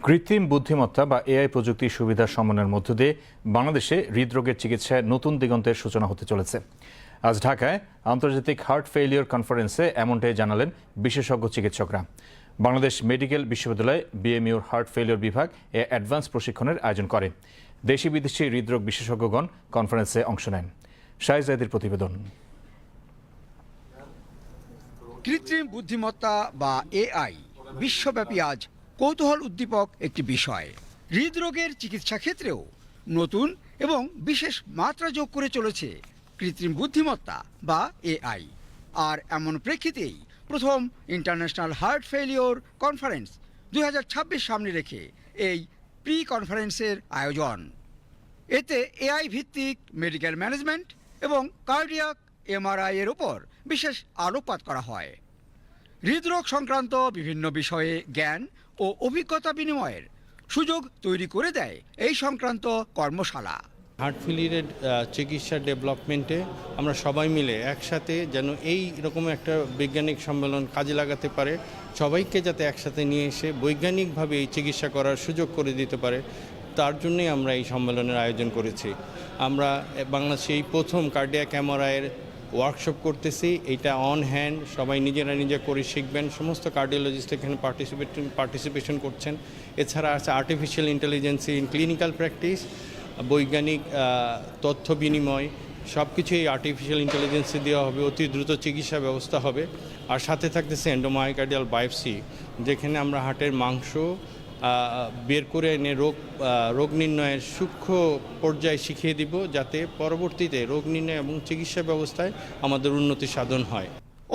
কৃত্রিম বুদ্ধিমত্তা বা এআই প্রযুক্তির সুবিধা সমন্বয়ের মধ্য দিয়ে বাংলাদেশে হৃদরোগের চিকিৎসায় নতুন দিগন্তের সূচনা হতে চলেছে। আজ ঢাকায় আন্তর্জাতিক হার্ট ফেইলিওর কনফারেন্সে এমনটাই জানালেন বিশেষজ্ঞ চিকিৎসকরা। বাংলাদেশ মেডিকেল বিশ্ববিদ্যালয় বিএমইউর হার্ট ফেইলিওর বিভাগ এ অ্যাডভান্স প্রশিক্ষণের আয়োজন করে। দেশি বিদেশি হৃদরোগ বিশেষজ্ঞগণ কনফারেন্সে অংশ নেন। শাহিদ জাইদের প্রতিবেদন। কৃত্রিম বুদ্ধিমত্তা বা এআই বিশ্বব্যাপী আজ কৌতূহল উদ্দীপক একটি বিষয়। হৃদরোগের চিকিৎসা ক্ষেত্রেও নতুন এবং বিশেষ মাত্রা যোগ করে চলেছে কৃত্রিম বুদ্ধিমত্তা বা এআই। আর এমন প্রেক্ষিতেই প্রথম ইন্টারন্যাশনাল হার্ট ফেইলিওর কনফারেন্স 2026 সামনে রেখে এই প্রি কনফারেন্সের আয়োজন। এতে এআই ভিত্তিক মেডিকেল ম্যানেজমেন্ট এবং কার্ডিয়াক এমআরআই এর ওপর বিশেষ আলোকপাত করা হয়। হৃদরোগ সংক্রান্ত বিভিন্ন বিষয়ে জ্ঞান ও অভিজ্ঞতা বিনিময়ের সুযোগ তৈরি করে দেয় এই সংক্রান্ত কর্মশালা। হার্ট ফেলিয়ারের চিকিৎসা ডেভেলপমেন্টে আমরা সবাই মিলে একসাথে যেন এই রকম একটা বৈজ্ঞানিক সম্মেলন কাজে লাগাতে পারে, সবাইকে যাতে একসাথে নিয়ে এসে বৈজ্ঞানিকভাবে এই চিকিৎসা করার সুযোগ করে দিতে পারে, তার জন্যই আমরা এই সম্মেলনের আয়োজন করেছি। আমরা বাংলাদেশে এই প্রথম কার্ডিয়াক এমআরআইয়ের ওয়ার্কশপ করতেছি। এটা অন হ্যান্ড, সবাই নিজে করে শিখবেন। সমস্ত কার্ডিওলজিস্ট এখানে পার্টিসিপেশন করছেন। এছাড়া আছে artificial intelligence in clinical practice, বৈজ্ঞানিক তথ্য বিনিময়, সব কিছুই আর্টিফিশিয়াল ইন্টেলিজেন্সে দেওয়া হবে। অতি দ্রুত চিকিৎসা ব্যবস্থা হবে। আর সাথে থাকতেছে এন্ডোমায়োকার্ডিয়াল বায়োপসি, যেখানে আমরা হার্টের মাংস বের করে এনে রোগ নির্ণয়ের সূক্ষ্ম পর্যায়ে শিখিয়ে দিব, যাতে পরবর্তীতে রোগ নির্ণয় এবং চিকিৎসা ব্যবস্থায় আমাদের উন্নতি সাধন হয়।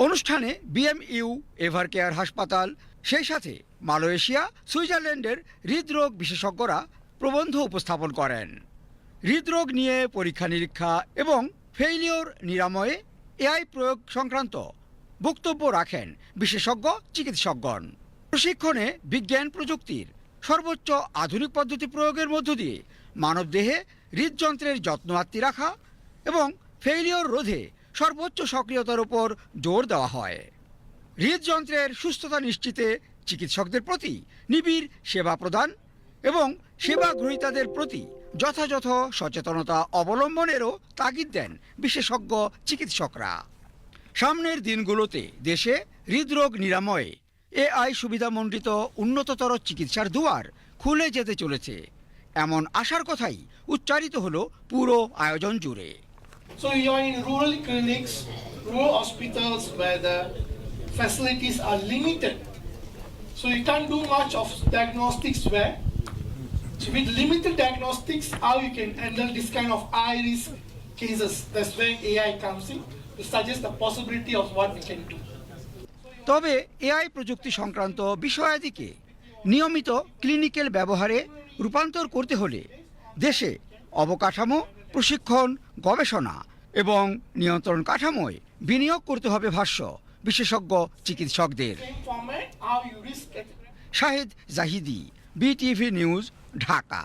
অনুষ্ঠানে বিএমইউ, এভার কেয়ার হাসপাতাল, সেই সাথে মালয়েশিয়া, সুইজারল্যান্ডের হৃদরোগ বিশেষজ্ঞরা প্রবন্ধ উপস্থাপন করেন। হৃদরোগ নিয়ে পরীক্ষা নিরীক্ষা এবং ফেইলিওর নিরাময়ে এআই প্রয়োগ সংক্রান্ত বক্তব্য রাখেন বিশেষজ্ঞ চিকিৎসকগণ। প্রশিক্ষণে বিজ্ঞান প্রযুক্তির সর্বোচ্চ আধুনিক পদ্ধতি প্রয়োগের মধ্য দিয়ে মানবদেহে হৃদযন্ত্রের যত্ন আত্তি রাখা এবং ফেইলিওর রোধে সর্বোচ্চ সক্রিয়তার উপর জোর দেওয়া হয়। হৃদযন্ত্রের সুস্থতা নিশ্চিতে চিকিৎসকদের প্রতি নিবিড় সেবা প্রদান এবং সেবা গ্রহীতাদের প্রতি যথাযথ সচেতনতা অবলম্বনেরও তাগিদ দেন বিশেষজ্ঞ চিকিৎসকরা। সামনের দিনগুলোতে দেশে হৃদরোগ নিরাময়ে এআই সুবিধামণ্ডিত উন্নততর চিকিৎসার দুয়ার খুলে যেতে চলেছে, এমন আশার কথাই উচ্চারিত হলো পুরো আয়োজন জুড়ে। So you are in rural clinics, rural hospitals where the facilities are limited. So you can't do much of diagnostics where. So with limited diagnostics, how you can handle this kind of high risk cases. That's where AI comes in to suggest the possibility of what we can do. তবে AI প্রযুক্তি সংক্রান্ত বিষয়াদিকে নিয়মিত clinical ব্যবহারে রূপান্তর করতে হলে দেশে অবকাঠামো, প্রশিক্ষণ, গবেষণা এবং নিয়ন্ত্রণ কাঠামোয় বিনিয়োগ করতে হবে ভাষ্য বিশেষজ্ঞ চিকিৎসকদের। Shahid Zahidi, BTV news, Dhaka.